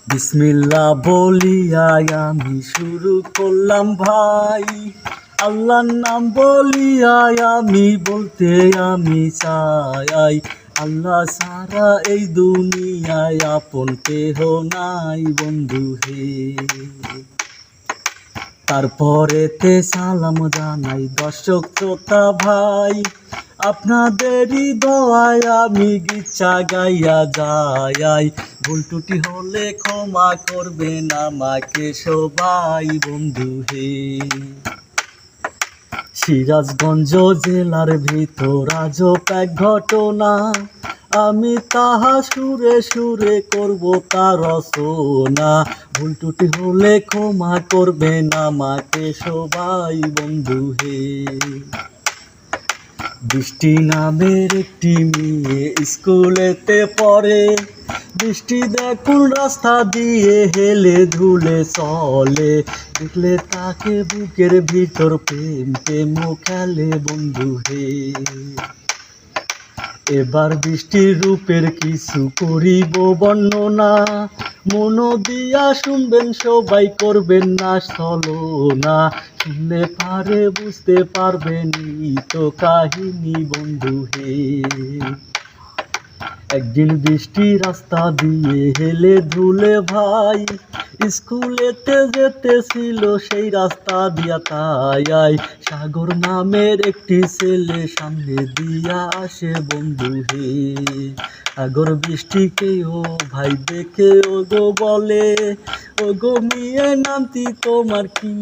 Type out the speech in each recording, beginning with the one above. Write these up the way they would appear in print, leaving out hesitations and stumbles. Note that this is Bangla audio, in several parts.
বিসমিল্লাহ বলিয়া আমি শুরু করলাম ভাই, আল্লাহর নাম বলিয়া আমি বলতে আমি চাই, আল্লাহ সারা এই দুনিয়ায় আপন কেহ নাই বন্ধু হে। তারপরেতে সালাম জানাই দর্শক শ্রোতা ভাই, আপনাদেরই দোয়ায় আমি গীতা গাইয়া যাই। ভুল ত্রুটি হলে ক্ষমা করবেন আমাকে সবাই বন্ধু হে। সিরাজগঞ্জ জেলার ভিতর আজব এক ঘটনা, আমি তাহা সুরে সুরে করব তার রচনা। ভুল ত্রুটি হলে ক্ষমা করবেন আমাকে সবাই বন্ধু হে। বৃষ্টি নামের একটি মেয়ে স্কুলেতে পড়ে, বৃষ্টি দেখুন রাস্তা দিয়ে হেলে ধুলে চলে, দেখলে তাকে বুকের ভিতর প্রেম প্রেম খেলে বন্ধু হে। এবার বৃষ্টির রূপের কিছু করিব বর্ণনা, মন দিয়া শুনবেন সবাই করবেন না ছলনা, শুনলে পারে বুঝতে পারবেন তো কাহিনী বন্ধু হে। একদিন বৃষ্টি রাস্তা দিয়ে হেলে ধুলে ভাই, স্কুলেতে যেতেছিল সেই রাস্তা দিয়া তাই, সাগর নামের একটি ছেলে সামনে দিয়া আসে বন্ধু হে। সাগর বৃষ্টিকে ও ভাই দেখে ও গো বলে, ও গো মেয়ে নামটি তোমার কি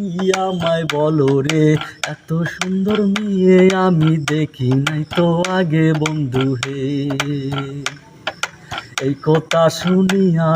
আমায় বলো রে, এত সুন্দর মেয়ে আমি দেখি নাই তো আগে বন্ধু হে। এই কথা শুনিয়া